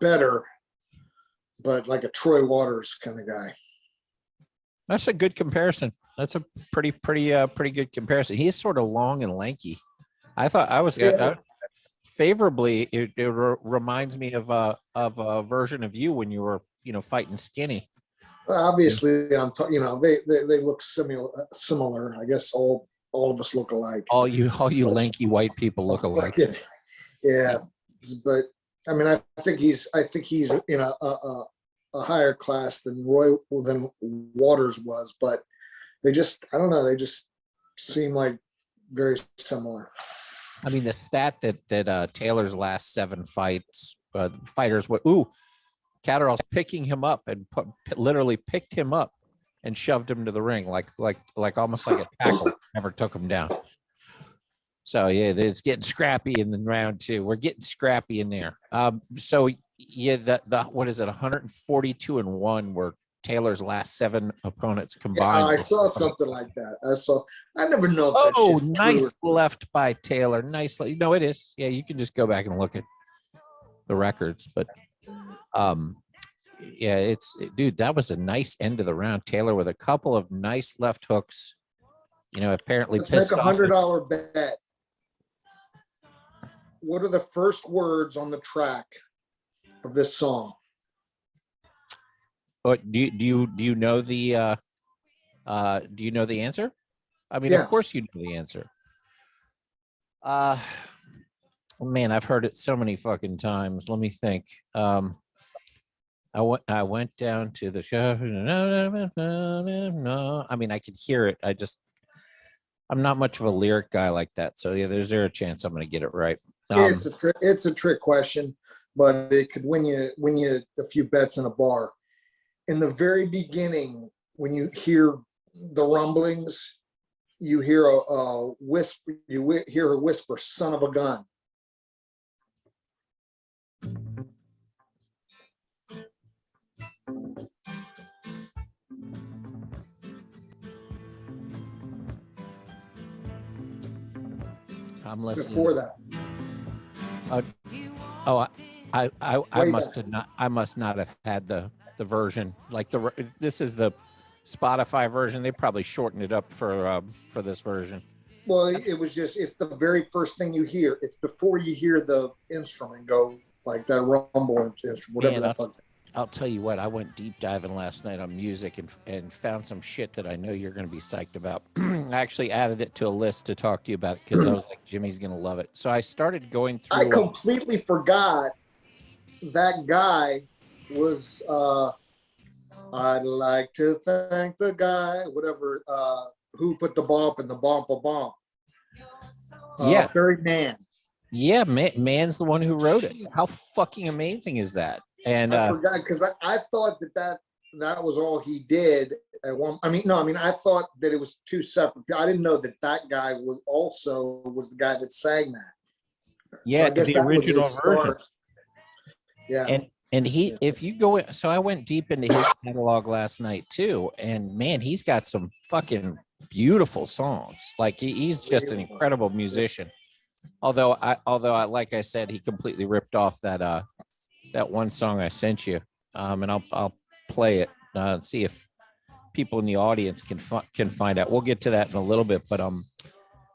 better, but like a Troy Waters kind of guy. That's a good comparison. That's a pretty good comparison. He is sort of long and lanky. I thought I was favorably. It reminds me of a version of you when you were fighting skinny. Obviously, they look similar. I guess all of us look alike. All you lanky white people look alike. Yeah, but I mean, I think he's in a higher class than Waters was, but I don't know, they just seem like very similar. I mean, the stat that Taylor's last 7 fights, fighters Catterall's picking him up and literally picked him up and shoved him to the ring like almost like a tackle. Never took him down. So yeah, it's getting scrappy in the round 2. We're getting scrappy in there. So yeah, the what is it? 142-1 were Taylor's last 7 opponents combined. Yeah, I saw something like that. I never know. Oh, nice true. Left by Taylor. Nicely. No, it is. Yeah, you can just go back and look at the records, but yeah, dude, that was a nice end of the round. Taylor with a couple of nice left hooks. Apparently let's make a $100 bet. What are the first words on the track of this song? But do you know the answer? I mean, yeah. Of course you know the answer. Man, I've heard it so many fucking times. Let me think. I went down to the show. I mean, I could hear it. I'm not much of a lyric guy like that. So yeah, there's a chance I'm going to get it right. It's a trick question, but it could win you a few bets in a bar. In the very beginning, when you hear the rumblings, you hear a whisper. You hear a whisper, "Son of a gun." I'm listening. Before that. I must not have had the version like this is the Spotify version. They probably shortened it up for this version. Well, it's the very first thing you hear. It's before you hear the instrument go like that rumble instrument, whatever that fuck. I'll tell you what, I went deep diving last night on music and found some shit that I know you're going to be psyched about. I actually added it to a list to talk to you about because I was like, Jimmy's going to love it. So I started going through. I completely forgot that guy was, I'd like to thank the guy, whatever, who put the bump in the bump a bump. Yeah. Barry Mann. Yeah, Mann's the one who wrote it. How fucking amazing is that? And I forgot because I thought that was all he did at one. I thought that it was 2 separate. I didn't know that guy was the guy that sang that. Yeah, so I guess the original version. Yeah, and he, if you go, so I went deep into his catalog last night too, and man, he's got some fucking beautiful songs. Like he's just an incredible musician. Although I like I said, he completely ripped off that one song I sent you, and I'll play it and see if people in the audience can find out. We'll get to that in a little bit, but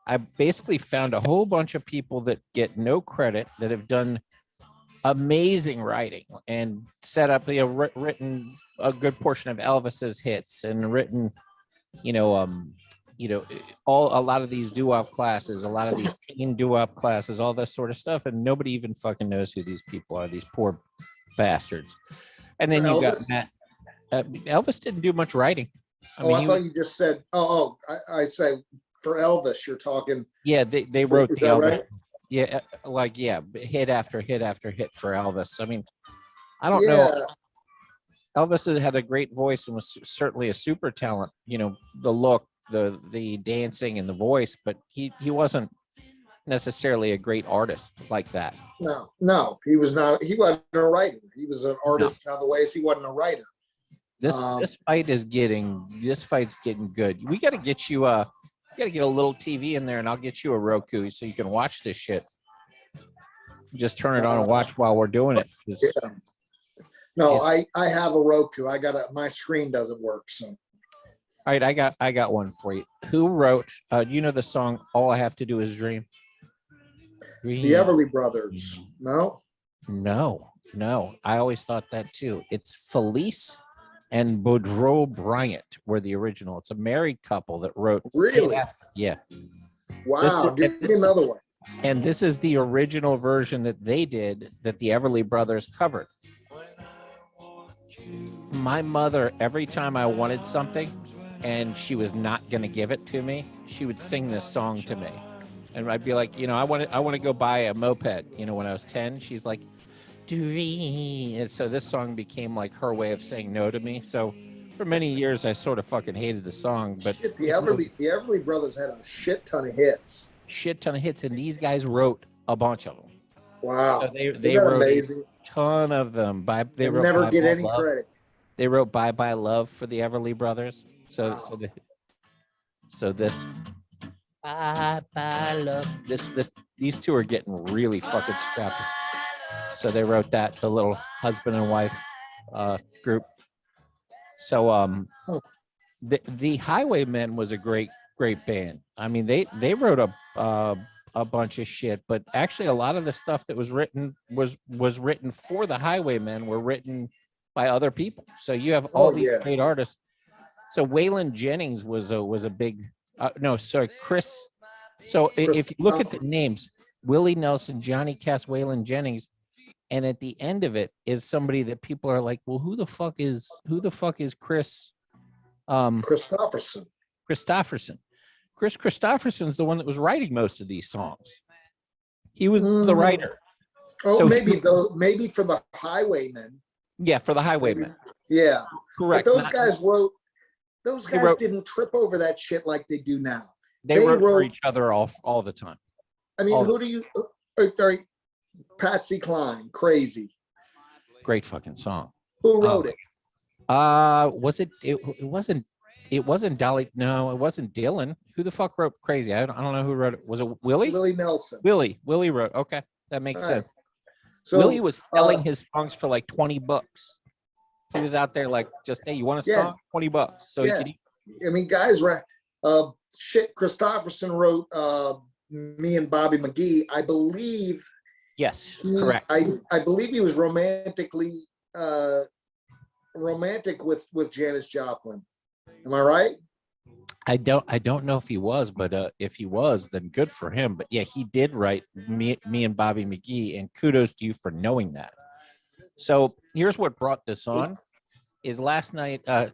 I basically found a whole bunch of people that get no credit that have done amazing writing and set up, written a good portion of Elvis's hits and written, a lot of these doo-wop classes, a lot of these teen doo-wop classes, all this sort of stuff, and nobody even fucking knows who these people are, these poor bastards. And then you got Matt. Elvis didn't do much writing. I thought you just said, I say for Elvis, you're talking. Yeah, they wrote the Elvis. Right? Yeah, hit after hit after hit for Elvis. I mean, I don't know. Elvis had a great voice and was certainly a super talent. The look, the dancing, and the voice, but he wasn't necessarily a great artist like that. No, he was not. He wasn't a writer. He was an artist in other ways. He wasn't a writer. This fight's getting good. We got to get you get a little TV in there, and I'll get you a Roku so you can watch this shit. just turn it on and watch while we're doing it. Yeah. No, I have a Roku. My screen doesn't work. So. All right, I got one for you. Who wrote, you know the song All I Have to Do Is Dream? The Everly Brothers. No? No. I always thought that too. It's Felice and Boudreaux Bryant were the original. It's a married couple that wrote. Really? Yeah. Wow. Give me another one. And this is the original version that they did that the Everly Brothers covered. My mother, every time I wanted something and she was not going to give it to me, she would sing this song to me. And I'd be like, I want to go buy a moped. When I was 10, she's like, and so this song became like her way of saying no to me. So for many years, I sort of fucking hated the song. But shit, the Everly Brothers had a shit ton of hits. And these guys wrote a bunch of them. Wow, so they wrote amazing. A ton of them. They wrote never Bye get Bye any Love. Credit. They wrote "Bye Bye Love" for the Everly Brothers. So this "Bye Bye Love." These two are getting really fucking scrappy. So they wrote that, the little husband and wife group. So the Highwaymen was a great band. I mean, they wrote a bunch of shit, but actually a lot of the stuff that was written was written for the Highwaymen were written by other people. So you have all these great artists. So Waylon Jennings was a big Chris. So if you look at the names, Willie Nelson, Johnny Cass, Waylon Jennings, and at the end of it is somebody that people are like, well, who the fuck is Chris? Christopherson. Chris Christopherson's the one that was writing most of these songs. He was the writer. Oh, so maybe for the Highwaymen. Yeah, for the Highwaymen. Yeah, correct. But those guys didn't trip over that shit like they do now. They wrote for each other all the time. I mean, who do you? Patsy Cline, Crazy. Great fucking song. Who wrote it? Was it? It wasn't Dolly. No, it wasn't Dylan. Who the fuck wrote Crazy? I don't know who wrote it. Was it Willie? Willie Nelson. Willie wrote. Okay, that makes sense. So Willie was selling his songs for like $20. He was out there like, just, hey, you want a song? $20. So yeah. I mean, guys, Christopherson wrote Me and Bobby McGee. I believe. Yes, correct. I believe he was romantic with Janis Joplin. Am I right? I don't know if he was, but if he was, then good for him. But yeah, he did write me and Bobby McGee, and kudos to you for knowing that. So here's what brought this on: is last night my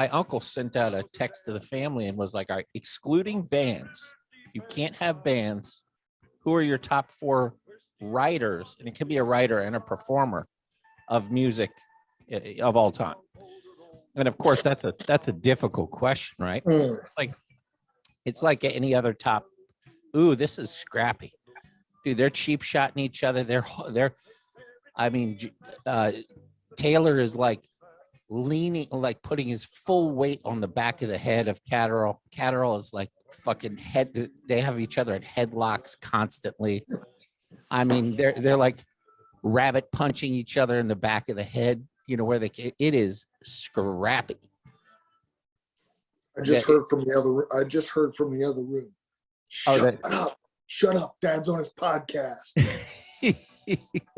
uncle sent out a text to the family and was like, all right, excluding bands, you can't have bands. Who are your top 4 writers? And it can be a writer and a performer of music of all time. And of course, that's a difficult question, right? It's like any other top. Ooh, this is scrappy, dude. They're cheap shotting each other. Taylor is like leaning, like putting his full weight on the back of the head of Catterall. Catterall is like fucking head. They have each other at headlocks constantly. I mean, they're like rabbit punching each other in the back of the head. It is scrappy. I just heard from the other room. Shut up. Dad's on his podcast.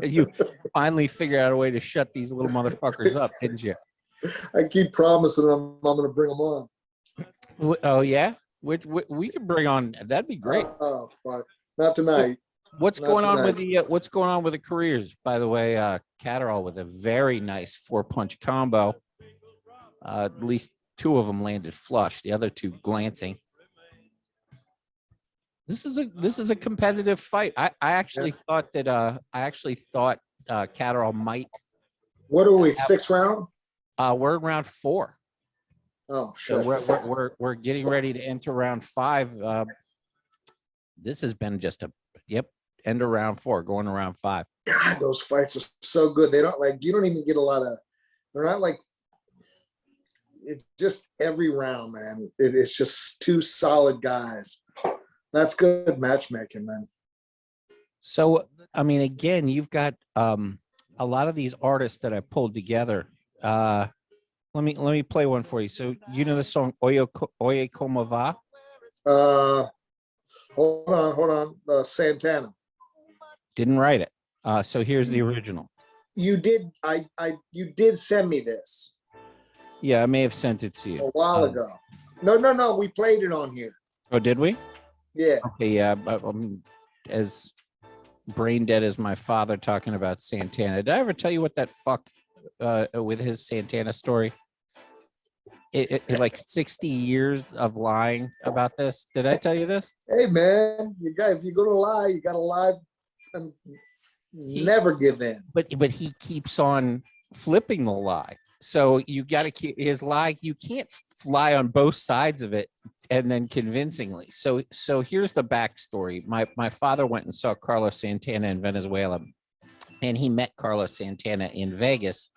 You finally figured out a way to shut these little motherfuckers up, didn't you? I keep promising them I'm going to bring them on. Oh, yeah? Which we can bring on. That'd be great. Oh, fuck. Not tonight. What's going on with the careers? By the way, Catterall with a very nice 4-punch combo. At least 2 of them landed flush. The other 2 glancing. This is a competitive fight. I actually thought Catterall might. What are we? 6th round? We're in round 4. Oh shit! So we're getting ready to enter round 5. This has been just end of round 4, going to round 5. God, those fights are so good. They don't you don't even get a lot of. They're not like. It's just every round, man. It's just 2 solid guys. That's good matchmaking, man. So, I mean, again, you've got a lot of these artists that I pulled together. Let me play one for you. So, you know the song Oye Como Va? Uh, hold on. Santana. Didn't write it. So here's the original. You did. You did send me this Yeah, I may have sent it to a you. while ago. No. We played it on here. Oh, did we? Yeah. Okay, yeah. But, as brain dead as my father talking about Santana. Did I ever tell you what that fuck with his Santana story? It like 60 years of lying about this. Did I tell you this? Hey man, if you're gonna lie, you gotta lie and never give in. But he keeps on flipping the lie. So you got to keep his lie. You can't lie on both sides of it and then convincingly. So here's the backstory. My father went and saw Carlos Santana in Venezuela, and he met Carlos Santana in Vegas,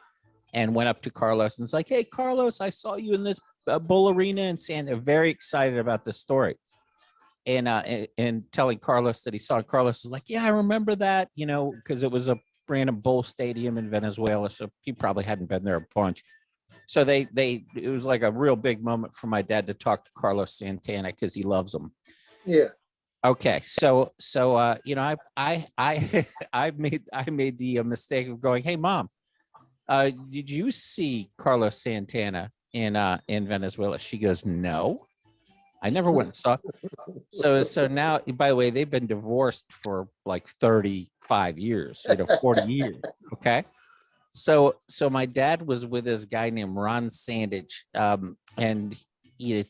and went up to Carlos and was like, "Hey, Carlos, I saw you in this bull arena in Santa." Very excited about this story. And telling Carlos that he saw it. Carlos was like, "Yeah, I remember that, because it was a random bull stadium in Venezuela, so he probably hadn't been there a bunch." So it was like a real big moment for my dad to talk to Carlos Santana because he loves him. Yeah. Okay, so I I made the mistake of going, "Hey, Mom, did you see Carlos Santana in Venezuela?" She goes, "No, I never went and saw." So now, by the way, they've been divorced for like 35 years, 40 years. Okay. So my dad was with this guy named Ron Sandage, and he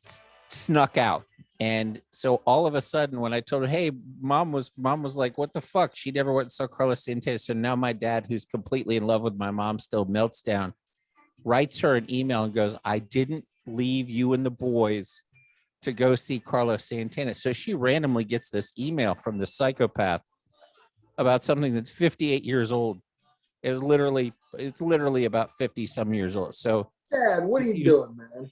snuck out. And so all of a sudden, when I told her, "Hey, mom was like, what the fuck?" She never went and saw Carlos Santana. So now my dad, who's completely in love with my mom, still melts down, writes her an email and goes, "I didn't leave you and the boys to go see Carlos Santana." So she randomly gets this email from the psychopath about something that's 58 years old. It's literally about 50 some years old. So Dad, what are you doing, man?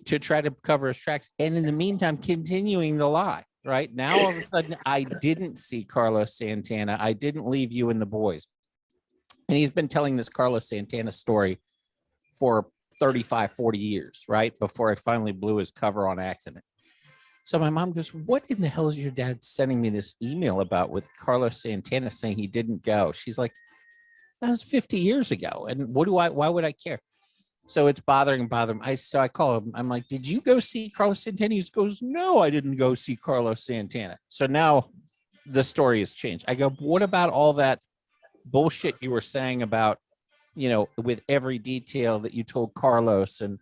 to try to cover his tracks. And in the meantime, continuing the lie, right? Now, all of a sudden, I didn't see Carlos Santana. I didn't leave you and the boys. And he's been telling this Carlos Santana story for 35, 40 years, right? Before I finally blew his cover on accident. So my mom goes, "What in the hell is your dad sending me this email about with Carlos Santana saying he didn't go?" She's like, "That was 50 years ago. And why would I care?" So it's bothering. So I call him. I'm like, "Did you go see Carlos Santana?" He goes, "No, I didn't go see Carlos Santana." So now the story has changed. I go, "What about all that bullshit you were saying about, with every detail that you told Carlos and,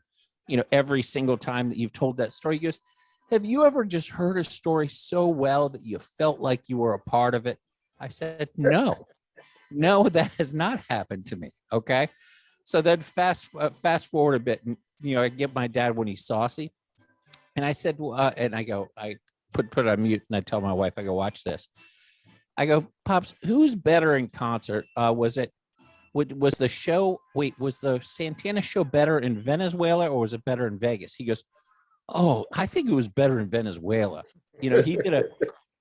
every single time that you've told that story?" He goes, "Have you ever just heard a story so well that you felt like you were a part of it?" I said, "No, that has not happened to me." Okay. So then fast forward a bit, and I get my dad when he's saucy, and I said, and I put it on mute, and I tell my wife, I go, "Watch this." I go, "Pops, who's better in concert? Was the show? Wait, was the Santana show better in Venezuela or was it better in Vegas?" He goes, "Oh, I think it was better in Venezuela." He did a,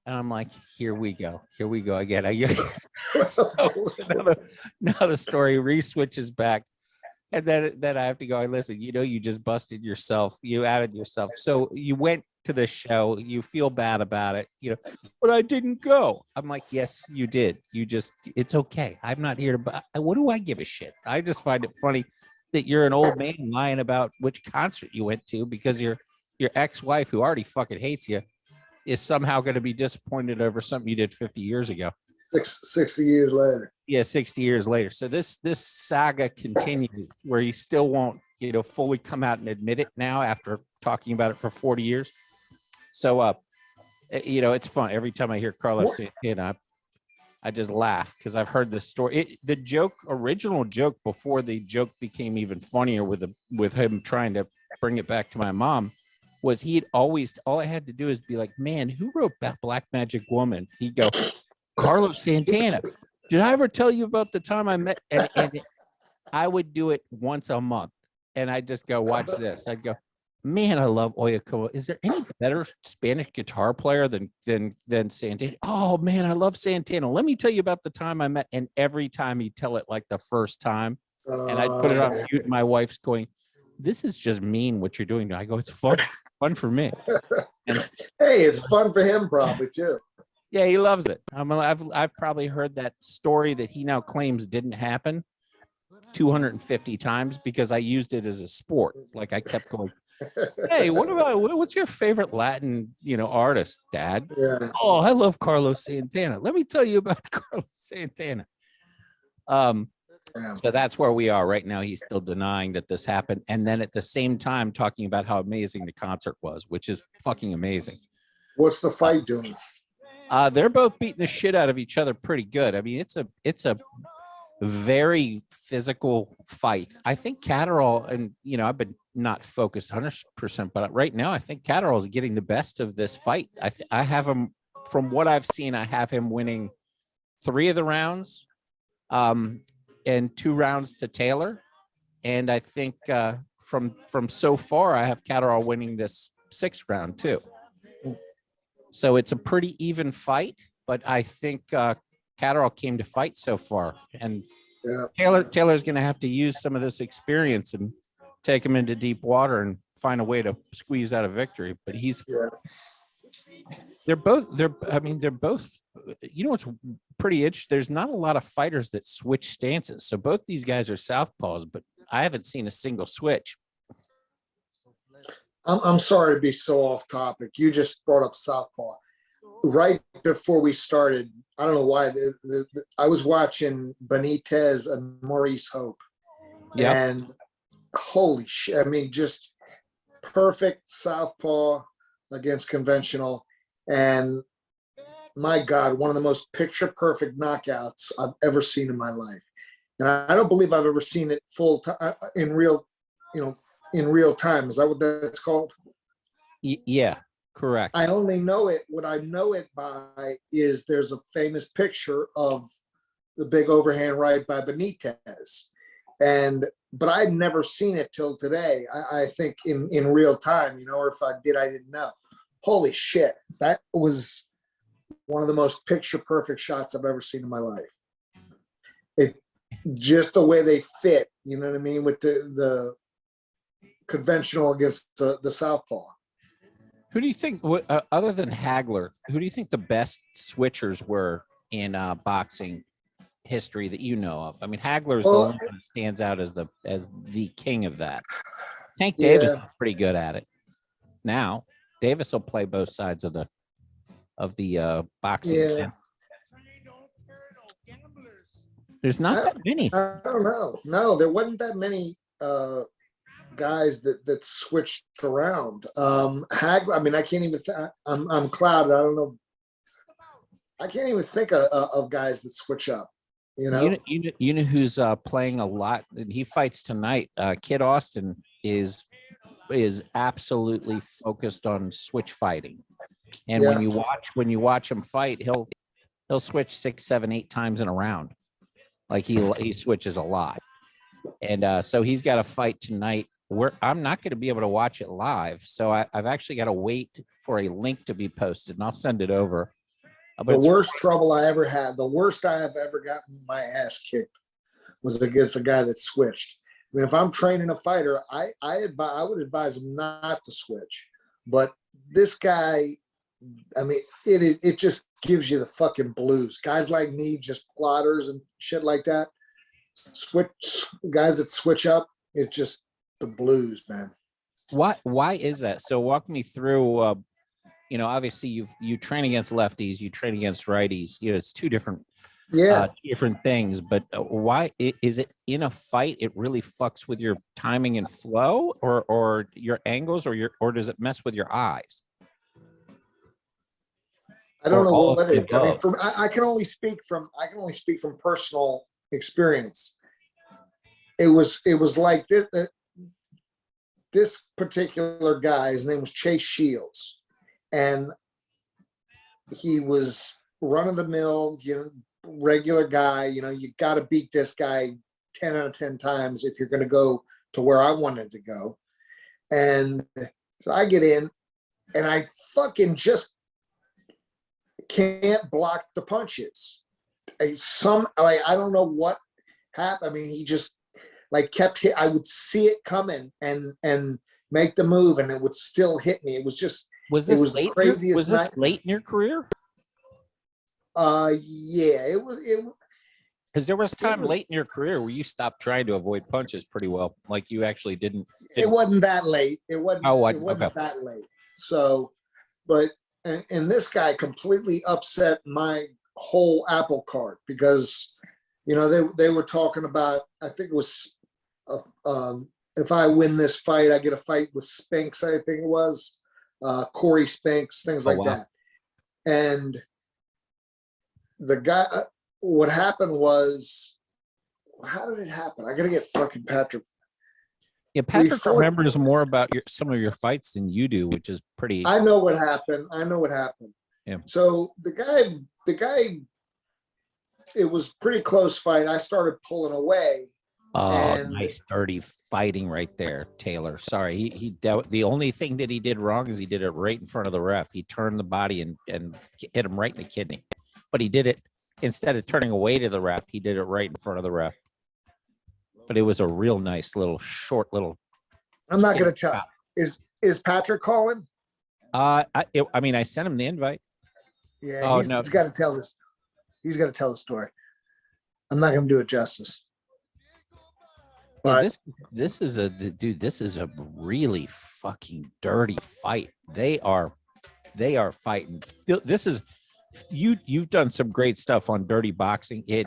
and I'm like, "Here we go again." So now the story re-switches back. And then I have to go, "Listen, you just busted yourself. You added yourself. So you went to the show. You feel bad about it, but I didn't go." I'm like, "Yes, you did. It's okay. I'm not here to, what do I give a shit?" I just find it funny that you're an old man lying about which concert you went to because your ex-wife, who already fucking hates you, is somehow going to be disappointed over something you did 50 years ago. 60 years later. Yeah, 60 years later. So this saga continues where he still won't, fully come out and admit it now after talking about it for 40 years. So, it's fun. Every time I hear Carlos Santana, I just laugh because I've heard this story. The original joke before the joke became even funnier with him trying to bring it back to my mom was he'd always, all I had to do is be like, "Man, who wrote Black Magic Woman?" He'd go, "Carlos Santana. Did I ever tell you about the time I met?" And I would do it once a month. And I'd just go, "Watch this." I'd go, Man, I love Oyakoa. Is there any better Spanish guitar player than Santana? Oh man, I love Santana. Let me tell you about the time I met, and every time he'd tell it like the first time, and I'd put it on Okay. mute. And my wife's going, "This is just mean what you're doing." I go, "It's fun for me." And Hey, it's fun for him probably too. yeah, he loves it. I've probably heard that story that he now claims didn't happen 250 times because I used it as a sport. Like I kept going, "Hey, what's your favorite Latin, artist, Dad?" Yeah. "Oh, I love Carlos Santana. Let me tell you about Carlos Santana." Um, Yeah. so that's where we are right now. He's still denying that this happened, and then at the same time talking about how amazing the concert was, which is fucking amazing. What's the fight doing? They're both beating the shit out of each other pretty good. I mean, it's a very physical fight. I think Catterall, and I've been not focused 100%, but right now I think Catterall is getting the best of this fight. I have him, from what I've seen, I have him winning 3 of the rounds, and 2 rounds to Taylor, and I think from so far I have Catterall winning this 6th round too. So it's a pretty even fight, but I think Catterall came to fight so far, and Yeah. Taylor's going to have to use some of this experience and take him into deep water and find a way to squeeze out a victory. But Yeah. they're both. What's pretty interesting? There's not a lot of fighters that switch stances. So both these guys are southpaws, but I haven't seen a single switch. I'm sorry to be so off topic. You just brought up southpaw. Right before we started, I don't know why, I was watching Benitez and Maurice Hope. Yeah. And holy shit, I mean, just perfect southpaw against conventional. And my God, one of the most picture perfect knockouts I've ever seen in my life. And I don't believe I've ever seen it full time in real, in real time. Is that what that's called? Yeah, correct. I only know it. What I know it by is there's a famous picture of the big overhand right by Benitez, but I'd never seen it till today. I think in real time, or if I did, I didn't know. Holy shit, that was one of the most picture perfect shots I've ever seen in my life. It just the way they fit, you know what I mean, with the conventional against the southpaw. Who do you think, other than Hagler, who do you think the best switchers were in boxing history that you know of? I mean, Hagler's the only one that stands out as the king of that. Tank Davis is pretty good at it. Now, Davis will play both sides of the boxing. Yeah. There's not that many. I don't know. No, there wasn't that many guys that switched around. Hagler, I mean, I can't even. I'm clouded. I don't know. I can't even think of guys that switch up. You know Who's playing a lot, and he fights tonight. Kid Austin is absolutely focused on switch fighting, and when you watch him fight, he'll switch 6, 7, 8 times in a round. Like he switches a lot, and so he's got a fight tonight. I'm not going to be able to watch it live, so I've actually got to wait for a link to be posted, and I'll send it over. The worst trouble I ever had, the worst I have ever gotten my ass kicked was against a guy that switched. I mean, if I'm training a fighter, I would advise him not to switch. But this guy, I mean, it just gives you the fucking blues. Guys like me, just plotters and shit like that, guys that switch up, it's just the blues, man. Why is that? So walk me through. Obviously you train against lefties, you train against righties. It's two different things. But why is it in a fight? It really fucks with your timing and flow, or your angles, or does it mess with your eyes? I don't know what it. I mean, I can only speak from personal experience. It was like this. This particular guy, his name was Chase Shields, and he was run of the mill, regular guy. You got to beat this guy 10 out of 10 times if you're going to go to where I wanted to go. And so I get in and I fucking just can't block the punches. I don't know what happened. I mean, he just like kept hit. I would see it coming and make the move, and it would still hit me. It was just it was the craziest night. Late in your career? Yeah, it was Because there was time late in your career where you stopped trying to avoid punches pretty well. Like you actually didn't. It wasn't that late. It wasn't. Oh, it wasn't that late. So, but and this guy completely upset my whole apple cart because, you know, they were talking about. I think it was, if I win this fight, I get a fight with Spinks. I think it was, Corey Spinks, things like that. And the guy. What happened was, how did it happen? I gotta get fucking Patrick. Yeah, Patrick remembers more about some of your fights than you do, which is pretty. I know what happened. Yeah. So the guy, it was pretty close fight. I started pulling away. Oh, nice dirty fighting right there, Taylor. Sorry, he the only thing that he did wrong is he did it right in front of the ref. He turned the body and hit him right in the kidney, but he did it. Instead of turning away to the ref, he did it right in front of the ref. But it was a real nice little short little. I'm not going to tell. Is Patrick calling? I mean, I sent him the invite. Yeah, he's got to tell this. He's got to tell the story. I'm not going to do it justice. But this is a really fucking dirty fight. They are fighting. This is. You've done some great stuff on Dirty Boxing. The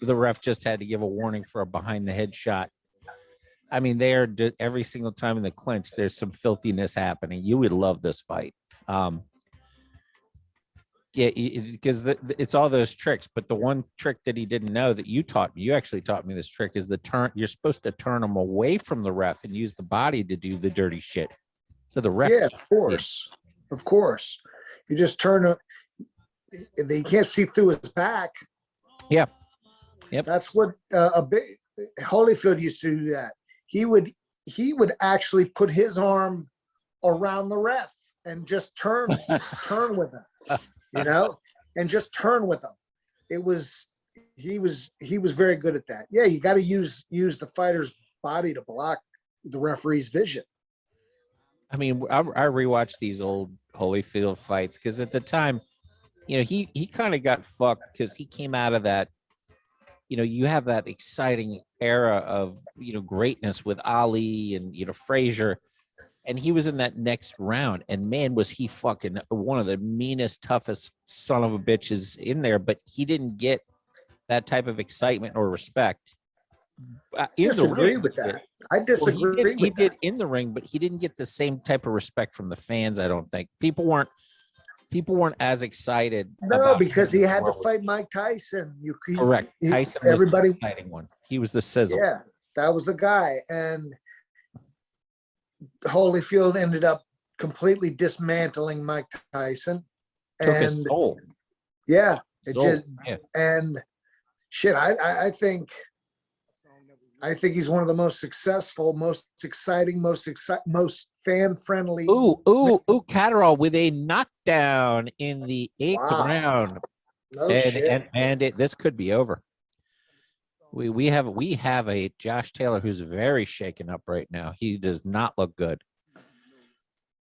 ref just had to give a warning for a behind the head shot. I mean, they are every single time in the clinch. There's some filthiness happening. You would love this fight. Yeah, because it's all those tricks. But the one trick that he didn't know that you actually taught me this trick is the turn. You're supposed to turn them away from the ref and use the body to do the dirty shit. So the ref. Yeah, of course. Of course, you just turn. They can't see through his back. Yeah, yep. That's what a big Holyfield used to do. That he would actually put his arm around the ref and just turn with him, you know, and just turn with him. He was very good at that. Yeah, you got to use the fighter's body to block the referee's vision. I mean, I rewatched these old Holyfield fights because at the time, you know, he kind of got fucked because he came out of that, you know, you have that exciting era of, you know, greatness with Ali and, you know, Frazier, and he was in that next round, and man, was he fucking one of the meanest, toughest son of a bitches in there, but he didn't get that type of excitement or respect. I disagree with that. I disagree. Well, he did in the ring, but he didn't get the same type of respect from the fans. I don't think people weren't as excited. No, because he had to fight Mike Tyson. Correct. Tyson everybody was the exciting one. He was the sizzle. Yeah, that was the guy, and Holyfield ended up completely dismantling Mike Tyson. And yeah, and shit. I think he's one of the most successful, most exciting, most fan-friendly. Ooh, Catterall with a knockdown in the 8th round. No shit. And this could be over. We have a Josh Taylor who's very shaken up right now. He does not look good.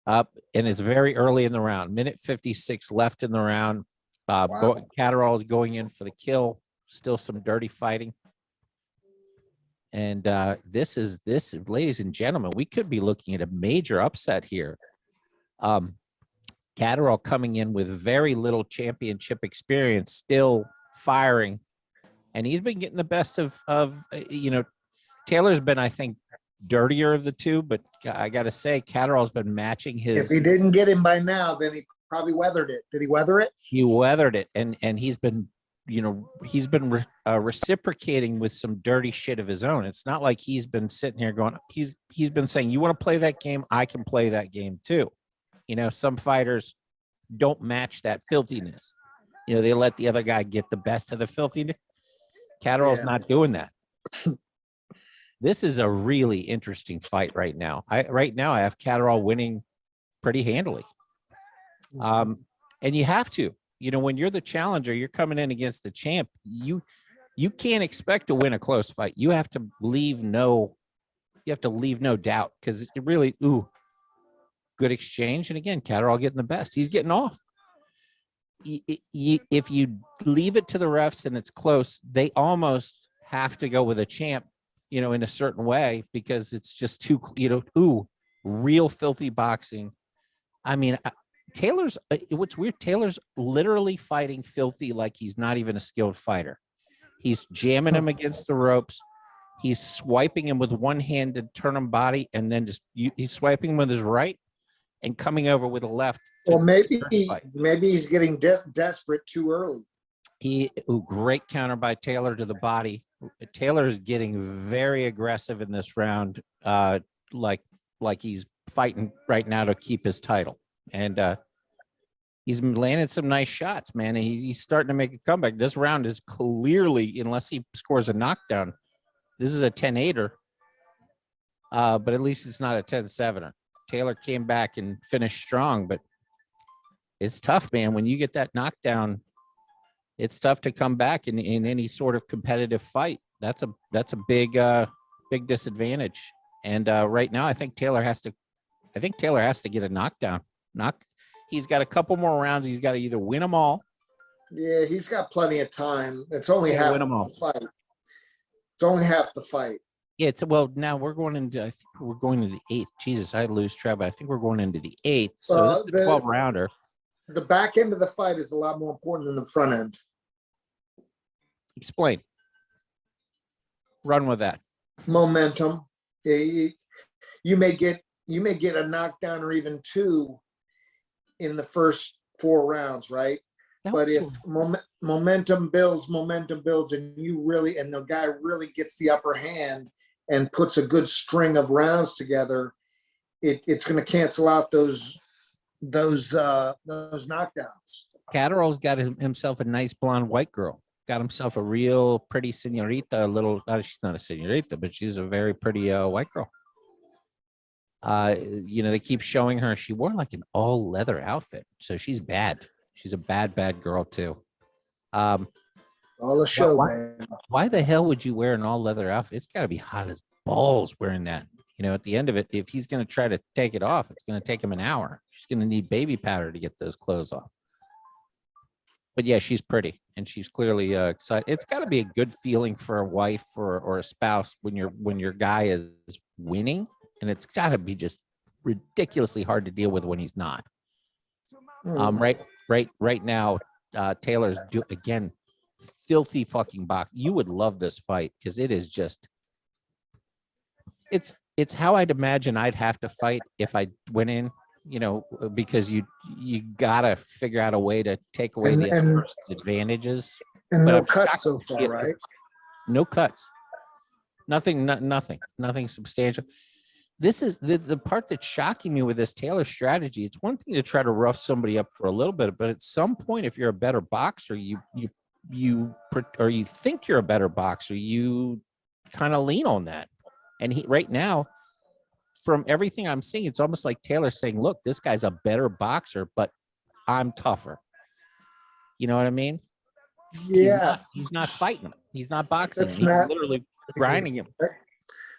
And it's very early in the round. Minute 56 left in the round. Catterall is going in for the kill. Still some dirty fighting. And this, ladies and gentlemen, we could be looking at a major upset here. Catterall coming in with very little championship experience, still firing, and he's been getting the best of you know, Taylor's been, I think, dirtier of the two, but I got to say, Catterall's been matching his. If he didn't get him by now, then he probably weathered it. Did he weather it? He weathered it, and he's been. You know, he's been reciprocating with some dirty shit of his own. It's not like he's been sitting here going, he's been saying, you want to play that game? I can play that game too. You know, some fighters don't match that filthiness. You know, they let the other guy get the best of the filthiness. Catterall's not doing that. This is a really interesting fight right now. Right now I have Catterall winning pretty handily. And you have to, when you're the challenger, you're coming in against the champ. You can't expect to win a close fight. You have to leave no doubt, because it really, good exchange. And again, Catterall getting the best. He's getting off. If you leave it to the refs and it's close, they almost have to go with a champ, in a certain way, because it's just too, real filthy boxing. I mean, Taylor's, what's weird, Taylor's literally fighting filthy like he's not even a skilled fighter. He's jamming him against the ropes. He's swiping him with one hand to turn him body, and then he's swiping him with his right and coming over with a left. Well, maybe he's getting desperate too early. Great counter by Taylor to the body. Taylor's getting very aggressive in this round, like he's fighting right now to keep his title. And he's landed some nice shots, man. He's starting to make a comeback. This round is clearly, unless he scores a knockdown, this is a 10-8er. But at least it's not a 10-7er. Taylor came back and finished strong, but it's tough, man. When you get that knockdown, it's tough to come back in any sort of competitive fight. That's a big disadvantage. And right now, I think Taylor has to get a knockdown. He's got a couple more rounds. He's got to either win them all. Yeah, he's got plenty of time. It's only half the fight. It's only half the fight. Yeah, now we're going into, I think we're going into the 8th. Jesus, I lose track, but I think we're going into the 8th. So this is a 12-rounder. The back end of the fight is a lot more important than the front end. Explain. Run with that. Momentum. You may get a knockdown or even two in the first 4 rounds, right? But if momentum builds, and the guy really gets the upper hand and puts a good string of rounds together, it's going to cancel out those knockdowns. Catterall's got himself a nice blonde white girl. Got himself a real pretty senorita. She's not a senorita, but she's a very pretty white girl. They keep showing her. She wore like an all leather outfit, so she's bad. She's a bad girl too. All the show, man. Why the hell would you wear an all leather outfit? It's got to be hot as balls wearing that. At the end of it, if he's going to try to take it off, it's going to take him an hour. She's going to need baby powder to get those clothes off. But yeah, she's pretty, and she's clearly excited. It's got to be a good feeling for a wife or a spouse when your guy is winning, and it's got to be just ridiculously hard to deal with when he's not. Right now, Taylor's again, filthy fucking box. You would love this fight because it is just, it's how I'd imagine I'd have to fight if I went in, because you gotta figure out a way to take away the advantages. And no cuts so far, right? No cuts. Nothing substantial. This is the part that's shocking me with this Taylor strategy. It's one thing to try to rough somebody up for a little bit, but at some point, if you're a better boxer, you think you're a better boxer, you kind of lean on that. And right now, from everything I'm seeing, it's almost like Taylor saying, "Look, this guy's a better boxer, but I'm tougher." You know what I mean? Yeah. He's not fighting him. He's not boxing him. He's literally grinding him.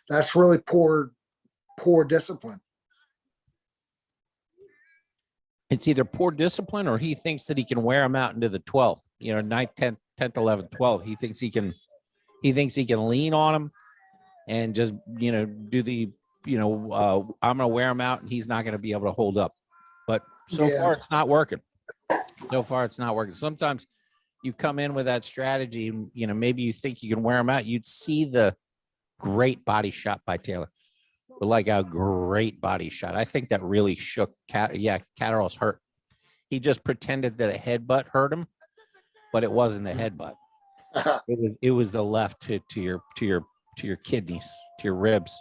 That's really poor discipline. It's either poor discipline or he thinks that he can wear him out into the 12th, 9th, 10th, 11th, 12th. He thinks he can lean on him and just, do the, I'm going to wear him out and he's not going to be able to hold up. But so far it's not working. Sometimes you come in with that strategy, maybe you think you can wear him out. You'd see the great body shot by Taylor. Like a great body shot. I think that really shook Catterall's hurt. He just pretended that a headbutt hurt him, but it wasn't the headbutt. It was the left to your kidneys, to your ribs.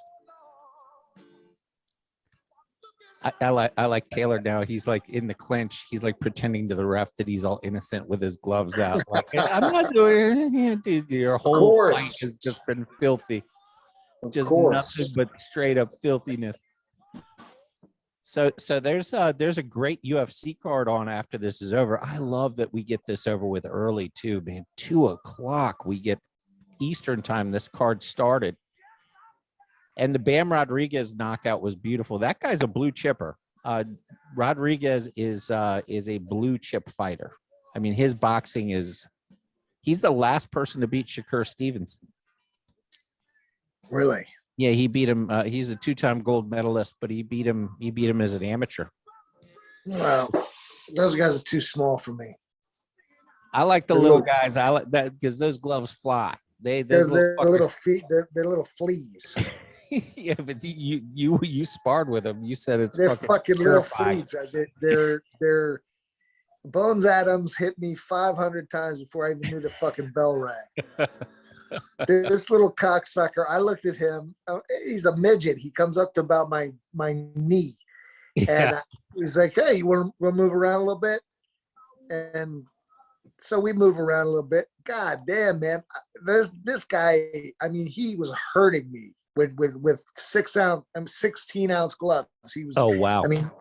I like Taylor now. He's like in the clinch. He's like pretending to the ref that he's all innocent with his gloves out. Like, I'm not doing it. Dude, your whole fight has just been filthy. Of Just course. nothing but straight up filthiness. So there's a great UFC card on after this is over. I love that we get this over with early too, man. 2:00 we get Eastern time. This card started, and the Bam Rodriguez knockout was beautiful. That guy's a blue chipper. Rodriguez is a blue chip fighter. I mean, his boxing is. He's the last person to beat Shakur Stevenson. Really? Yeah, he beat him. He's a 2-time gold medalist, but he beat him. He beat him as an amateur. Well, those guys are too small for me. I like the little guys. I like that because those gloves fly. They're little feet. They're little fleas. Yeah, but you sparred with them. You said it's they're fucking little terrifying. fleas. They're Bones Adams hit me 500 times before I even knew the fucking bell rang. This little cocksucker, I looked at him. He's a midget. He comes up to about my knee. Yeah. And he's like, hey, you want to move around a little bit? And so we move around a little bit. God damn, man. This guy, I mean, he was hurting me with 16-ounce gloves. He was, Oh, wow. I mean,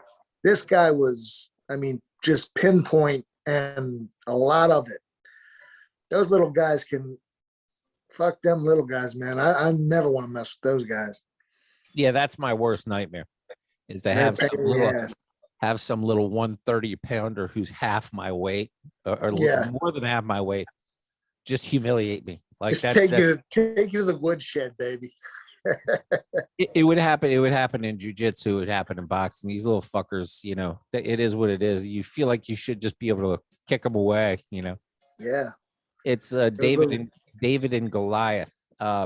this guy was, I mean, just pinpoint and a lot of it. Those little guys can, fuck them little guys, man. I never want to mess with those guys. Yeah, that's my worst nightmare is to have some little 130-pounder who's half my weight or more than half my weight just humiliate me. Like just that, take you to the woodshed, baby. It would happen. It would happen in jiu-jitsu. It would happen in boxing. These little fuckers, you know, it is what it is. You feel like you should just be able to kick them away, you know? Yeah. It's David and Goliath.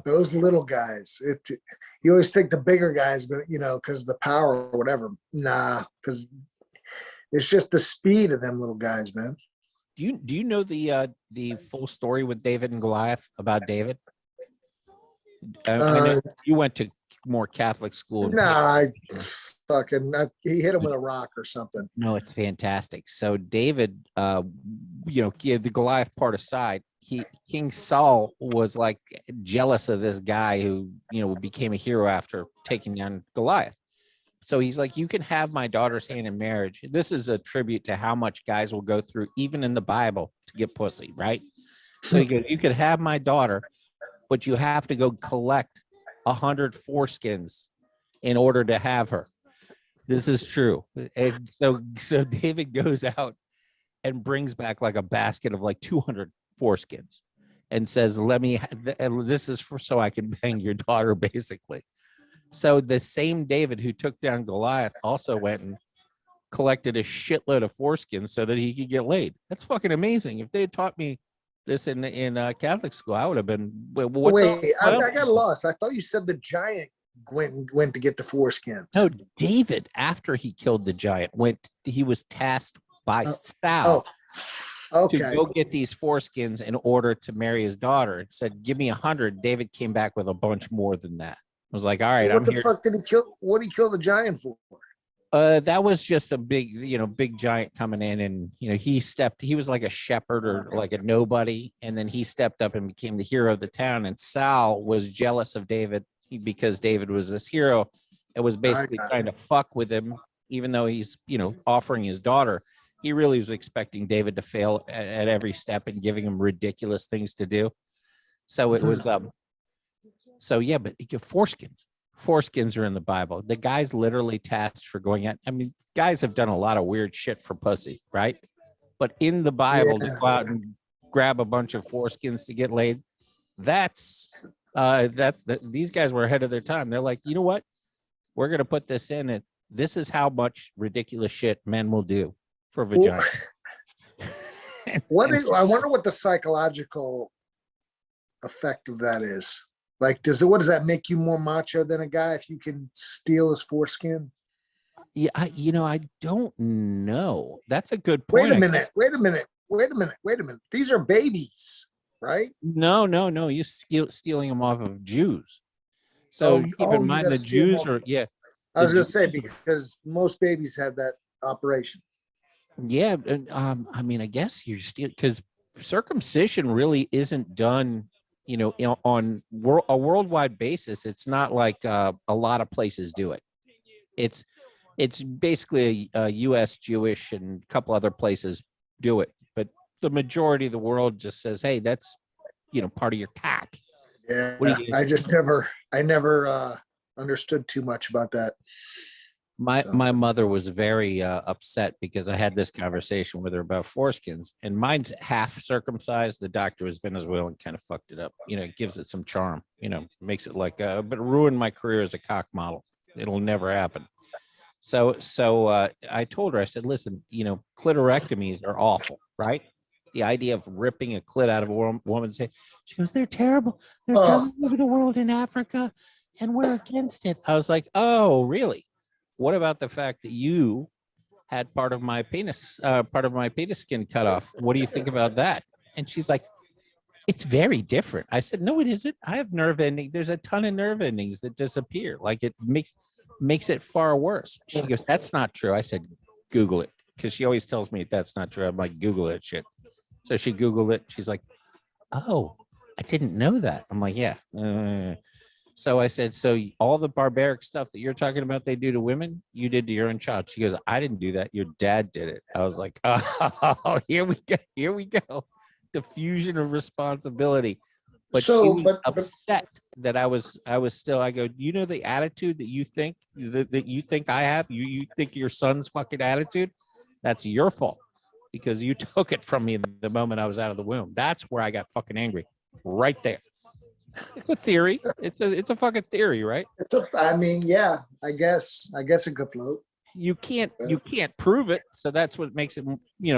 Those little guys. You always think the bigger guys, but you know, because the power or whatever. Nah, because it's just the speed of them little guys, man. Do you know the full story with David and Goliath about David? I know you went to more Catholic school. Nah, he hit him with a rock or something. No, it's fantastic. So David, the Goliath part aside, King Saul was like jealous of this guy who, you know, became a hero after taking down Goliath. So he's like, you can have my daughter's hand in marriage. This is a tribute to how much guys will go through, even in the Bible, to get pussy, right? So he goes, you could have my daughter, but you have to go collect 100 foreskins in order to have her. This is true. And so David goes out and brings back like a basket of like 200 foreskins and says, this is so I can bang your daughter, basically. So the same David who took down Goliath also went and collected a shitload of foreskins so that he could get laid. That's fucking amazing. If they had taught me this in Catholic school, I would have been. I got lost. I thought you said the giant went to get the foreskins. No, David, after he killed the giant, he was tasked by Sal to go get these foreskins in order to marry his daughter. It said, give me 100. David came back with a bunch more than that. I was like, all right, what the fuck did he kill? What did he kill the giant for? That was just a big giant coming in, and he was like a shepherd or like a nobody, and then he stepped up and became the hero of the town. And Sal was jealous of David because David was this hero and was basically trying to fuck with him, even though he's offering his daughter. He really was expecting David to fail at every step and giving him ridiculous things to do. So it was So yeah, but foreskins are in the Bible. The guy's literally tasked for going out. I mean, guys have done a lot of weird shit for pussy, right? But in the Bible, to go out and grab a bunch of foreskins to get laid, these guys were ahead of their time. They're like, you know what? We're gonna put this in, and this is how much ridiculous shit men will do for vagina. I wonder what the psychological effect of that is. Like, what does that make you more macho than a guy if you can steal his foreskin? Yeah, I don't know. That's a good point. Wait a minute. These are babies, right? No. You're stealing them off of Jews. So keep in mind the Jews are, yeah. I was going to say, because most babies have that operation. Yeah. I mean, I guess you're stealing because circumcision really isn't done on a worldwide basis, it's not like a lot of places do it. It's basically a U.S. Jewish and a couple other places do it, but the majority of the world just says, "Hey, that's part of your cack." What Yeah, do you? I never understood too much about that. My mother was very upset because I had this conversation with her about foreskins, and mine's half circumcised. The doctor was Venezuelan, kind of fucked it up. It gives it some charm. Makes it like, but ruined my career as a cock model. It'll never happen. So I told her, I said, listen, clitorectomies are awful, right? The idea of ripping a clit out of a woman's head. She goes, they're terrible. They're done all over the world in Africa, and we're against it. I was like, oh, really? What about the fact that you had part of my penis skin cut off? What do you think about that? And she's like, it's very different. I said, no, it isn't. I have nerve endings. There's a ton of nerve endings that disappear. Like it makes it far worse. She goes, that's not true. I said, Google it. Because she always tells me that's not true. I'm like, Google it, shit. So she Googled it. She's like, oh, I didn't know that. I'm like, yeah. So I said, so all the barbaric stuff that you're talking about they do to women, you did to your own child. She goes, I didn't do that. Your dad did it. I was like, oh, here we go. Here we go. Diffusion of responsibility. But she was upset that I was still, I go, you know, the attitude that you think I have, you think your son's fucking attitude, that's your fault because you took it from me the moment I was out of the womb. That's where I got fucking angry right there. It's a theory. It's a fucking theory, right? Yeah, I guess it could float. You can't prove it, so that's what makes it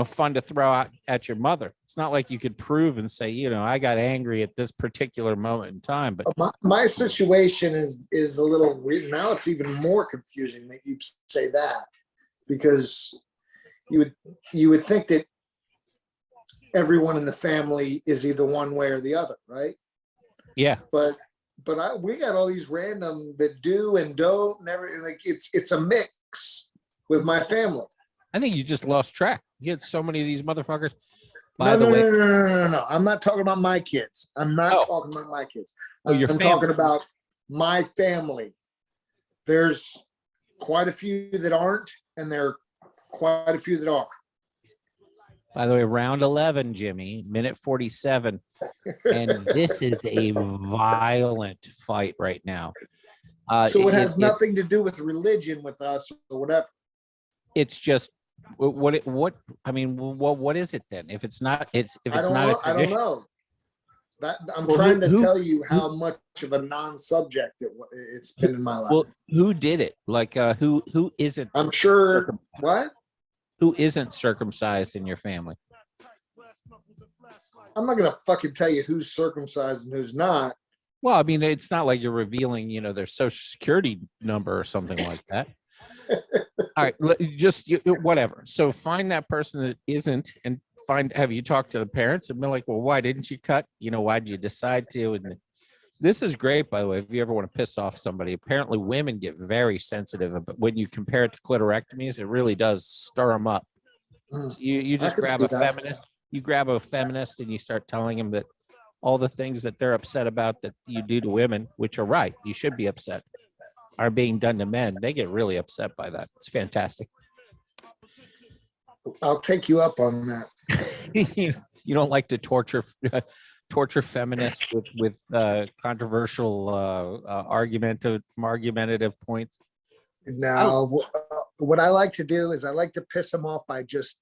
fun to throw out at your mother. It's not like you could prove and say, I got angry at this particular moment in time. But my situation is a little weird now. It's even more confusing that you say that, because you would think that everyone in the family is either one way or the other, right? Yeah. But we got all these random that do and don't, never, like it's a mix with my family. I think you just lost track. You had so many of these motherfuckers. No. I'm not talking about my kids. I'm talking about my kids. I'm talking about my family. There's quite a few that aren't, and there are quite a few that are. By the way, round 11, Jimmy, minute 47. And this is a violent fight right now. So it has nothing to do with religion with us or whatever. It's just what is it then? If it's not, I don't know. That I'm trying to tell you how much of a non-subject it's been in my life. Well, who did it? Like who isn't? I'm sure. What? Who isn't circumcised in your family? I'm not gonna fucking tell you who's circumcised and who's not. Well, I mean, it's not like you're revealing, their social security number or something like that. All right, just whatever. So find that person that isn't, and have you talked to the parents and been like, well, why didn't you cut? Why did you decide to? And this is great, by the way. If you ever want to piss off somebody, apparently women get very sensitive. But when you compare it to clitorectomies, it really does stir them up. So you just grab a feminist. You grab a feminist and you start telling them that all the things that they're upset about that you do to women, which are right, you should be upset, are being done to men. They get really upset by that. It's fantastic. I'll take you up on that. You don't like to torture feminists with controversial argumentative points. No, what I like to do is I like to piss them off by just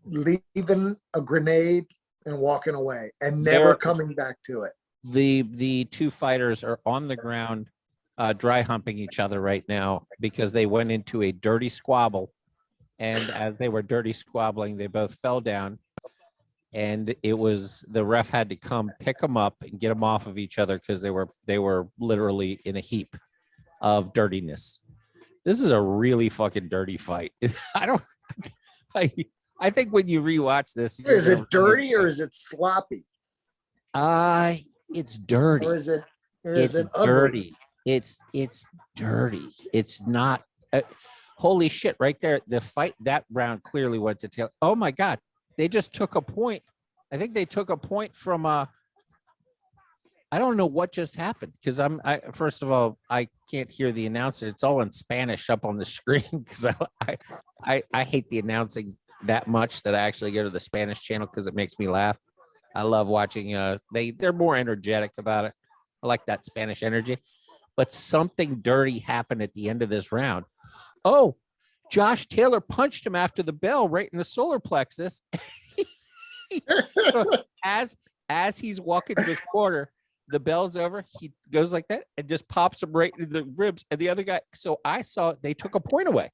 leaving a grenade and walking away and never coming back to it. The two fighters are on the ground dry humping each other right now because they went into a dirty squabble, and as they were dirty squabbling, they both fell down, and the ref had to come pick them up and get them off of each other because they were literally in a heap of dirtiness. This is a really fucking dirty fight. I think when you rewatch this, is it dirty or is it sloppy? It's dirty. Or is it dirty? It's dirty. It's not. Holy shit! Right there, the fight that round clearly went to tail. Oh my god! They just took a point. I think they took a point from I don't know what just happened because first of all, I can't hear the announcer. It's all in Spanish up on the screen because I hate the announcing that much that I actually go to the Spanish channel because it makes me laugh. I love watching. They're more energetic about it. I like that Spanish energy. But something dirty happened at the end of this round. Oh, Josh Taylor punched him after the bell right in the solar plexus. as he's walking to his corner, the bell's over. He goes like that and just pops him right into the ribs. And the other guy, so I saw they took a point away.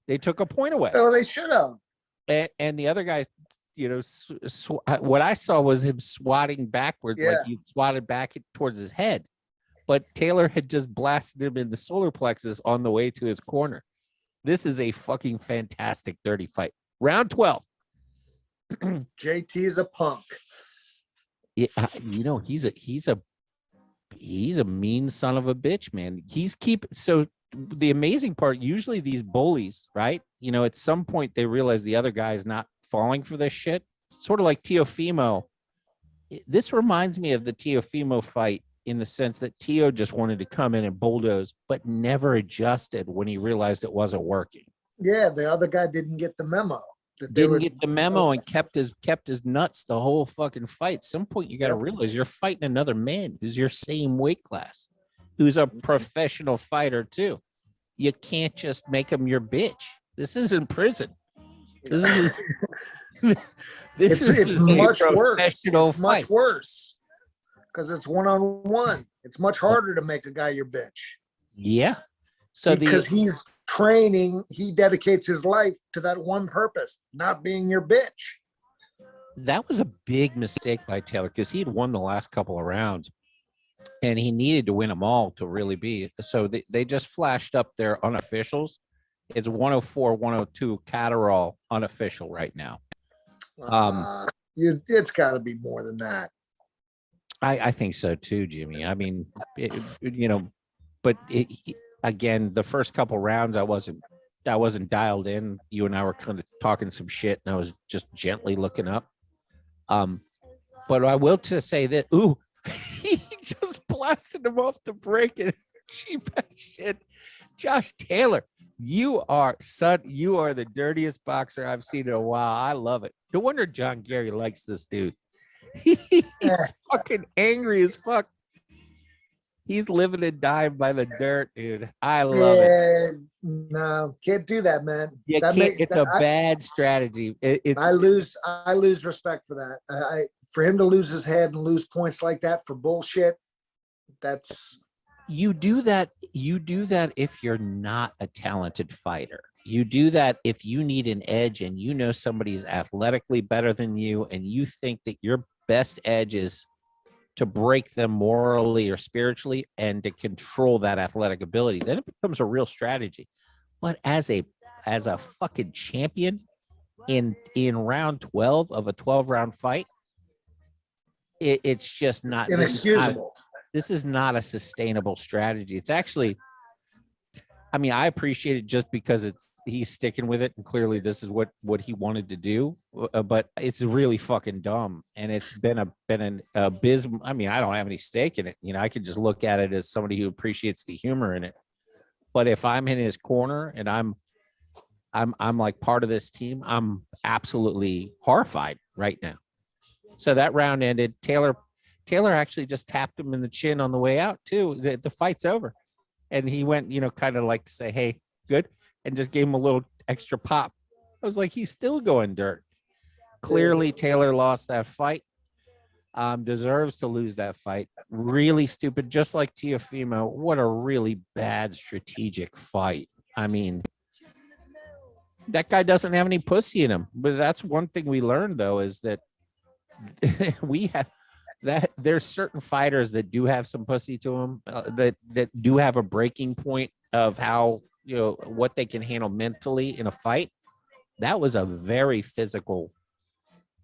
Oh, they should have. And the other guy, what I saw was him swatting backwards, like he swatted back towards his head. But Taylor had just blasted him in the solar plexus on the way to his corner. This is a fucking fantastic dirty fight. Round 12. JT is a punk. Yeah, he's a mean son of a bitch, man. So the amazing part, usually these bullies, right? At some point they realize the other guy is not falling for this shit. Sort of like Teofimo. This reminds me of the Teofimo fight in the sense that Teo just wanted to come in and bulldoze, but never adjusted when he realized it wasn't working. Yeah, the other guy didn't get the memo. Didn't get the memo and kept his nuts the whole fucking fight. Some point you got to realize you're fighting another man who's your same weight class, who's a professional fighter too. You can't just make him your bitch. This isn't prison. This is it's much worse. It's much fight. Worse because it's one-on-one. It's much harder to make a guy your bitch. Yeah. So because he's training, he dedicates his life to that one purpose, not being your bitch. That was a big mistake by Taylor because he had won the last couple of rounds and he needed to win them all to really be. So they just flashed up their unofficials. It's 104, 102 Catterall unofficial right now. It's got to be more than that. I think so too, Jimmy. I mean, but again, the first couple rounds, I wasn't dialed in. You and I were kind of talking some shit, and I was just gently looking up. But I will to say that, he just blasted him off the break and cheap ass shit. Josh Taylor, you are the dirtiest boxer I've seen in a while. I love it. No wonder John Gary likes this dude. He's fucking angry as fuck. He's living and dying by the dirt, dude. I love it. No, can't do that, man. It's a bad strategy. I lose respect for that. For him to lose his head and lose points like that for bullshit, that's you do that if you're not a talented fighter. You do that if you need an edge and somebody's athletically better than you and you think that your best edge is to break them morally or spiritually and to control that athletic ability. Then it becomes a real strategy. But as a fucking champion in round 12 of a 12-round fight, it's just not inexcusable. This is not a sustainable strategy. It's actually, I mean, I appreciate it just because he's sticking with it, and clearly this is what he wanted to do. But it's really fucking dumb, and it's been an abysmal. I mean, I don't have any stake in it. I could just look at it as somebody who appreciates the humor in it. But if I'm in his corner and I'm like part of this team, I'm absolutely horrified right now. So that round ended. Taylor actually just tapped him in the chin on the way out too. The fight's over. And he went, kind of like to say, hey, good. And just gave him a little extra pop. I was like, he's still going dirt. Clearly, Taylor lost that fight. Deserves to lose that fight. Really stupid, just like Teofimo. What a really bad strategic fight. I mean, that guy doesn't have any pussy in him. But that's one thing we learned, though, is that there's certain fighters that do have some pussy to them, that do have a breaking point of how, what they can handle mentally in a fight. That was a very physical,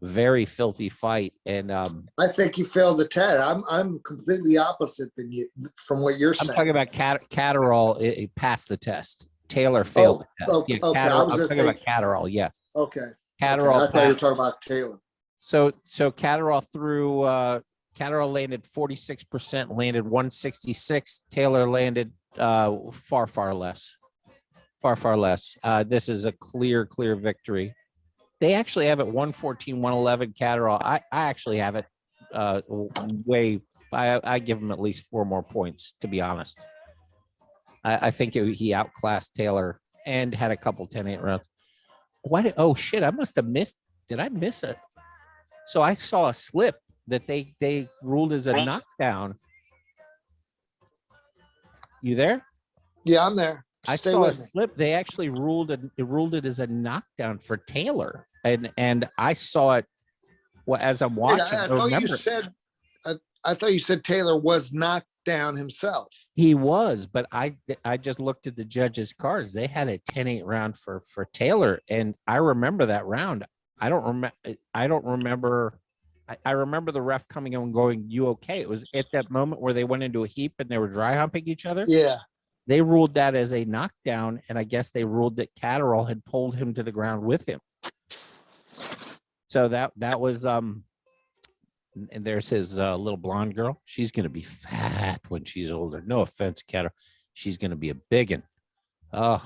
very filthy fight. And I think you failed the test. I'm completely opposite than you from what you're saying. I'm talking about Catterall. It passed the test. Taylor failed the test. Okay. I'm talking about Catterall. Yeah. Okay. Catterall. I thought you were talking about Taylor. So Catterall threw Catterall landed 46%, landed 166. Taylor landed far less. Far less. This is a clear victory. They actually have it 114, 111 Catterall. I actually have it way. I give him at least 4 more points, to be honest. I think he outclassed Taylor and had a couple 10-8 rounds. Oh shit, I must have missed. Did I miss it? So I saw a slip that they ruled as a knockdown. You there? Yeah, I'm there. I saw a slip. They actually ruled it as a knockdown for Taylor, and I saw it as I'm watching. I thought you said Taylor was knocked down himself. He was, but I just looked at the judges' cards. They had a 10-8 round for Taylor, and I remember that round. I don't remember. I remember the ref coming in and going, "You okay?" It was at that moment where they went into a heap and they were dry humping each other. Yeah. They ruled that as a knockdown, and I guess they ruled that Catterall had pulled him to the ground with him. So that was and there's his little blonde girl. She's gonna be fat when she's older. No offense, Catterall. She's gonna be a biggin. Oh,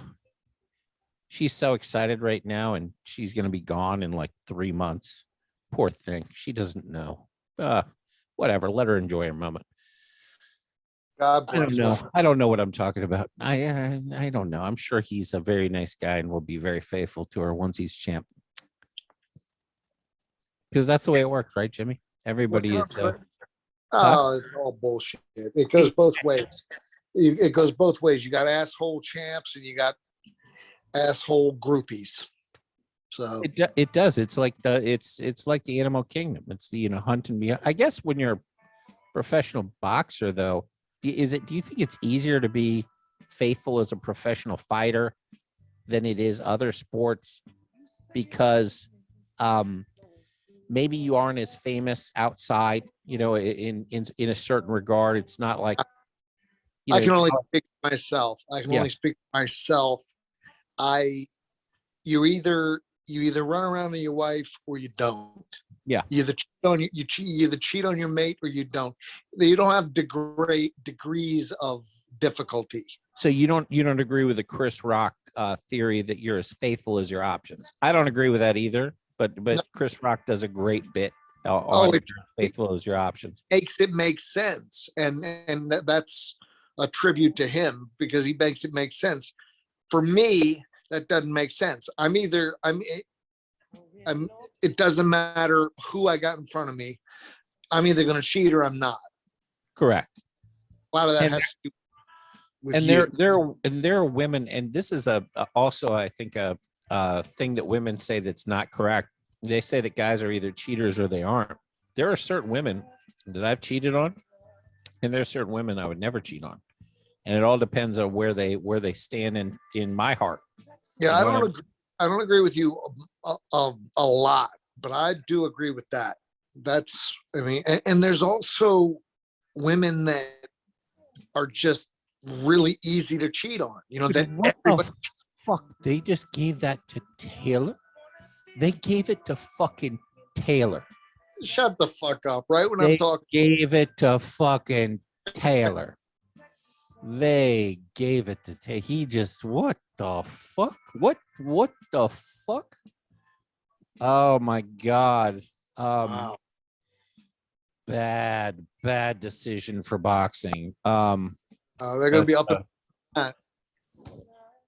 she's so excited right now, and she's gonna be gone in like 3 months. Poor thing. She doesn't know. Whatever. Let her enjoy her moment. God I don't bless know. her. I don't know what I'm talking about. I don't know. I'm sure he's a very nice guy and will be very faithful to her once he's champ. Because that's the way it works, right, Jimmy? Everybody is. It's all bullshit. It goes both ways. It goes both ways. You got asshole champs and you got asshole groupies. So It does. It's like it's like the animal kingdom. It's the hunt and be. I guess when you're a professional boxer, though, do you think it's easier to be faithful as a professional fighter than it is other sports? Because maybe you aren't as famous outside, in a certain regard. It's not like I can only speak for myself. Only speak for myself. You either run around on your wife or you don't. Yeah. You either cheat on your mate or you don't. You don't have degrees of difficulty. So you don't agree with the Chris Rock theory that you're as faithful as your options. I don't agree with that either. But no. Chris Rock does a great bit on faithful as your options. Makes it make sense, and that's a tribute to him because he makes it make sense. For me, that doesn't make sense. It doesn't matter who I got in front of me. I'm either going to cheat or I'm not. Correct. A lot of that has to do with there are women, and this is also I think a thing that women say that's not correct. They say that guys are either cheaters or they aren't. There are certain women that I've cheated on, and there are certain women I would never cheat on, and it all depends on where they stand in my heart. Yeah, I don't agree with you a lot, but I do agree with that. And there's also women that are just really easy to cheat on. What the fuck? They just gave that to Taylor? They gave it to fucking Taylor. Shut the fuck up, right? When I'm talking. Gave it to fucking Taylor. They gave it to Taylor. He just, what the fuck? What the fuck? Oh my God. Wow. Bad decision for boxing. They're gonna be up.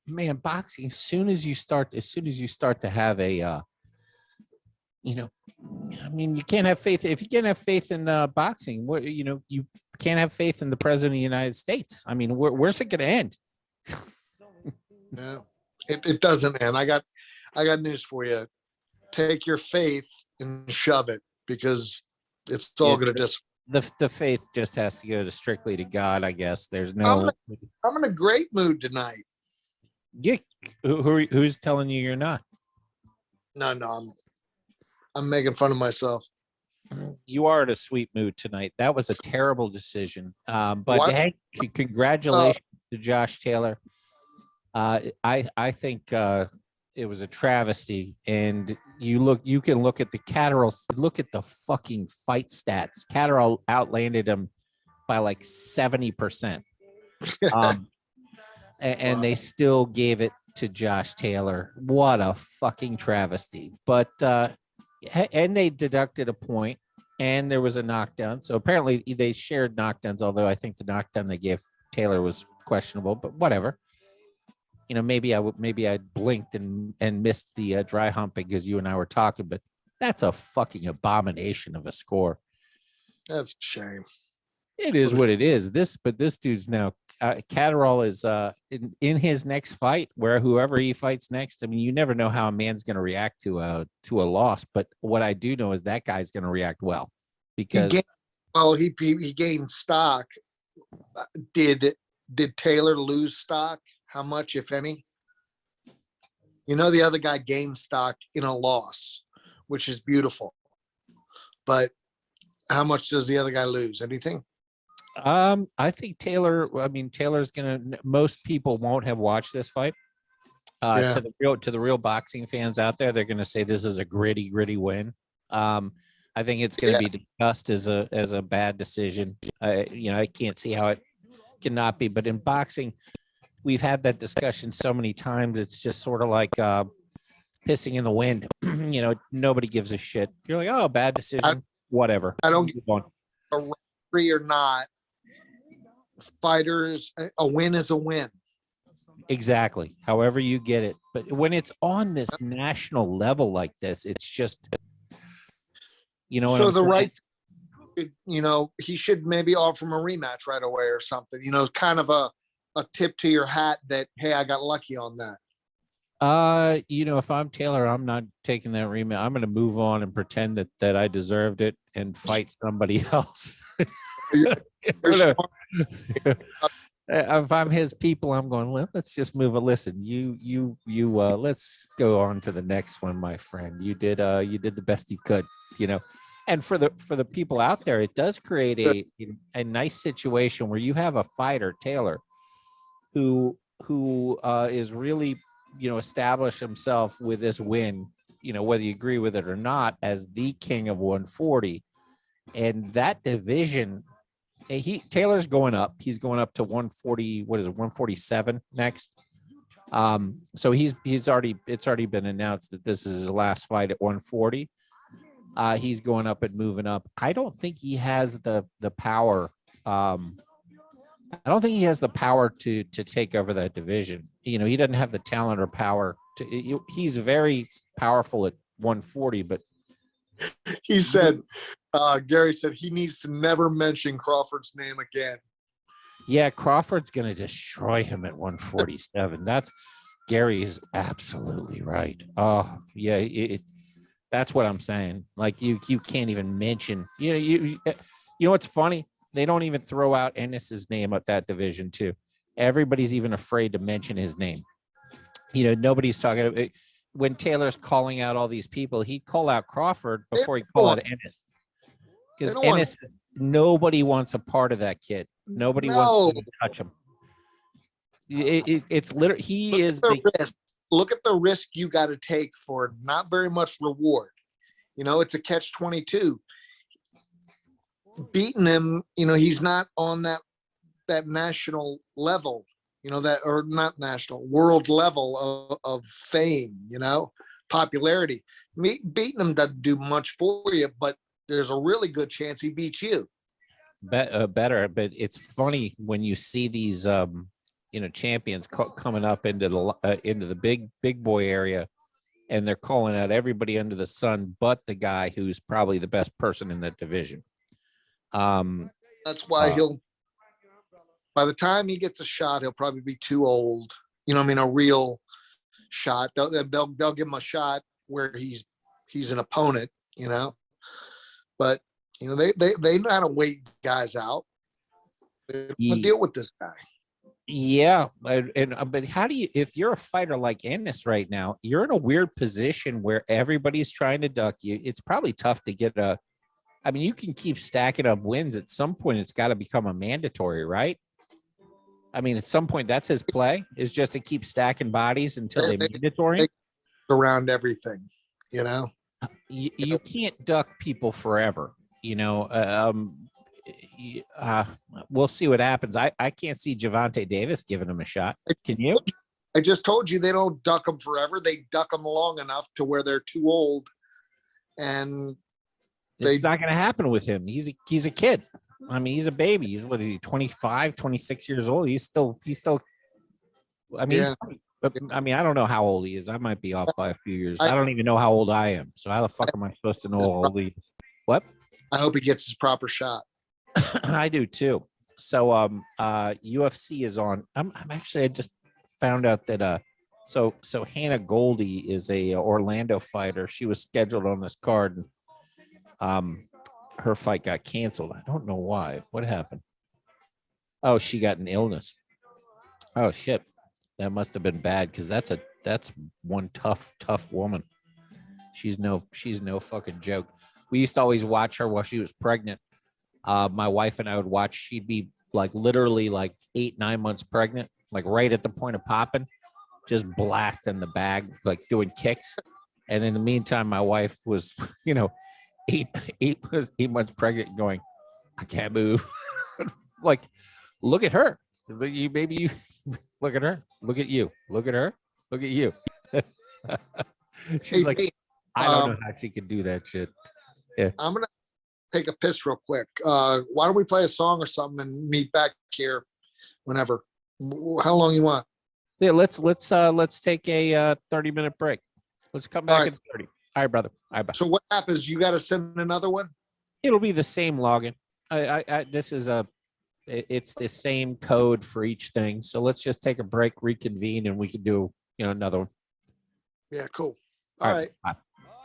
Man, boxing. As soon as you start to have a, you can't have faith. If you can't have faith in boxing, you can't have faith in the president of the United States. I mean, where's it going to end? Yeah, it doesn't end. I got news for you. Take your faith and shove it because it's all going to just. The faith just has to go strictly to God, I guess. There's no. I'm in a great mood tonight. Yeah, who's telling you you're not? No, I'm making fun of myself. You are in a sweet mood tonight. That was a terrible decision. But hey, congratulations to Josh Taylor. I think was a travesty. And you can look at the Catterall, look at the fucking fight stats. Catterall outlanded him by like 70%. And they still gave it to Josh Taylor. What a fucking travesty. But and they deducted a point, and there was a knockdown. So apparently they shared knockdowns, although I think the knockdown they gave Taylor was questionable, but whatever. Maybe I blinked and missed the dry hump because you and I were talking, but that's a fucking abomination of a score. That's a shame. It is what it is. This dude's now Catterall is in his next fight, where whoever he fights next. I mean, you never know how a man's going to react to a loss, but what I do know is that guy's going to react well because he gained stock. Did Taylor lose stock? How much, if any? The other guy gained stock in a loss, which is beautiful. But how much does the other guy lose? Anything? I think Taylor's most people won't have watched this fight. To the real boxing fans out there, they're gonna say this is a gritty win. I think it's gonna be discussed as a bad decision. I can't see how it cannot be, but in boxing, we've had that discussion so many times. It's just sort of like pissing in the wind. Nobody gives a shit. You're like, oh, bad decision, whatever. I don't get a referee or not. Fighters, a win is a win. Exactly. However you get it. But when it's on this national level like this, it's just, so the right, he should maybe offer him a rematch right away or something, kind of a tip to your hat that, hey, I got lucky on that. If I'm Taylor, I'm not taking that rematch. I'm going to move on and pretend that I deserved it and fight somebody else. If I'm his people, I'm going, well, let's just move it. Listen, you let's go on to the next one, my friend. You did the best you could, and for the people out there, it does create a nice situation where you have a fighter, Taylor, who is really, established himself with this win, whether you agree with it or not, as the king of 140. And that division, Taylor's going up. He's going up to 140. What is it? 147 next. So it's already been announced that this is his last fight at 140. He's going up and moving up. I don't think he has the power. I don't think he has the power to take over that division. He doesn't have the talent or power to. He's very powerful at 140, but he said, Gary said he needs to never mention Crawford's name again. Yeah, Crawford's going to destroy him at 147. Gary is absolutely right. Oh, yeah, that's what I'm saying. Like you can't even mention. You know what's funny? They don't even throw out Ennis's name at that division too. Everybody's even afraid to mention his name. Nobody's talking about it. When Taylor's calling out all these people, he'd call out Crawford before he called out Ennis. Because Ennis, nobody wants a part of that kid. Nobody wants to touch him. It's literally he is the risk. Look at the risk you got to take for not very much reward. It's a catch-22. Beating him, he's not on that national level, or not national, world level of fame, popularity. Beating him doesn't do much for you, but there's a really good chance he beats you. Better, but it's funny when you see these, champions coming up into the big boy area, and they're calling out everybody under the sun, but the guy who's probably the best person in that division. That's why by the time he gets a shot, he'll probably be too old. A real shot. They'll give him a shot where he's an opponent, but they know how to wait guys out. They don't deal with this guy. Yeah, but how do you, if you're a fighter like Ennis right now, you're in a weird position where everybody's trying to duck you. It's probably tough to get you can keep stacking up wins. At some point, it's got to become a mandatory, right? At some point, that's his play, is just to keep stacking bodies until they're mandatory. around everything, you know? You can't duck people forever, you know. y- uh, we'll see what happens. I can't see Javante Davis giving him a shot. Can you? I just told you they don't duck them forever. They duck them long enough to where they're too old. And It's not going to happen with him. He's a kid. I mean, he's a baby. He's what is he, 25, 26 years old? He's still I mean, yeah, but I mean, I don't know how old he is. I might be off by a few years. I I, don't even know how old I am. So how the fuck am I supposed to know how old he is? What? I hope he gets his proper shot. I do too. So UFC is on. I'm actually, I just found out that so Hannah Goldie is a Orlando fighter. She was scheduled on this card, and her fight got canceled. I don't know why. What happened? Oh, she got an illness. Oh shit. That must have been bad, because that's one tough woman. She's no fucking joke. We used to always watch her while she was pregnant. My wife and I would watch. She'd be like literally like 8-9 months pregnant, like right at the point of popping, just blasting the bag, like doing kicks. And in the meantime, my wife was, you know, eight months pregnant, going, I can't move. Like, look at her. Maybe you look at her. Look at you. Look at her. Look at you. She's like, I don't know how she could do that shit. Yeah. I'm gonna take a piss real quick. Why don't we play a song or something and meet back here whenever? How long you want? Yeah, let's take a 30-minute break. Let's come back in 30. All right, brother. All right, bye. So what happens? You got to send another one? It'll be the same login. This is it's the same code for each thing. So let's just take a break, reconvene, and we can do, you know, another one. Yeah, cool. All right. Bye.